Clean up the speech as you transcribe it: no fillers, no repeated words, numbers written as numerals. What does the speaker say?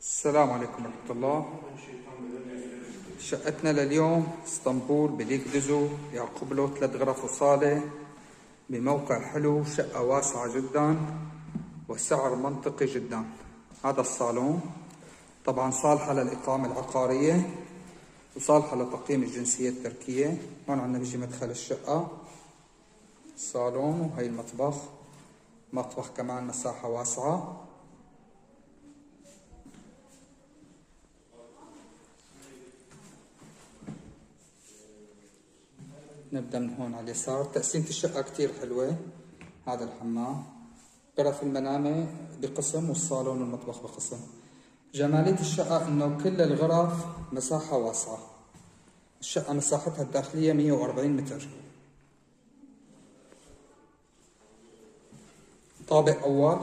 السلام عليكم ورحمة الله. شقتنا لليوم اسطنبول بليك دزو يعقب له 3 غرف وصالة بموقع حلو، شقة واسعة جدا وسعر منطقي جدا. هذا الصالون طبعا صالحة للإقامة العقارية وصالحة لتقييم الجنسية التركية. هون عندنا بيجي مدخل الشقة، الصالون، وهي المطبخ. مطبخ كمان مساحة واسعة. نبدأ من هون على اليسار. تقسيمة الشقة كتير حلوة. هذا الحمام، غرف المنامة بقسم والصالون والمطبخ بقسم. جمالية الشقة انه كل الغرف مساحة واسعة. الشقة مساحتها الداخلية 140 متر. طابق اول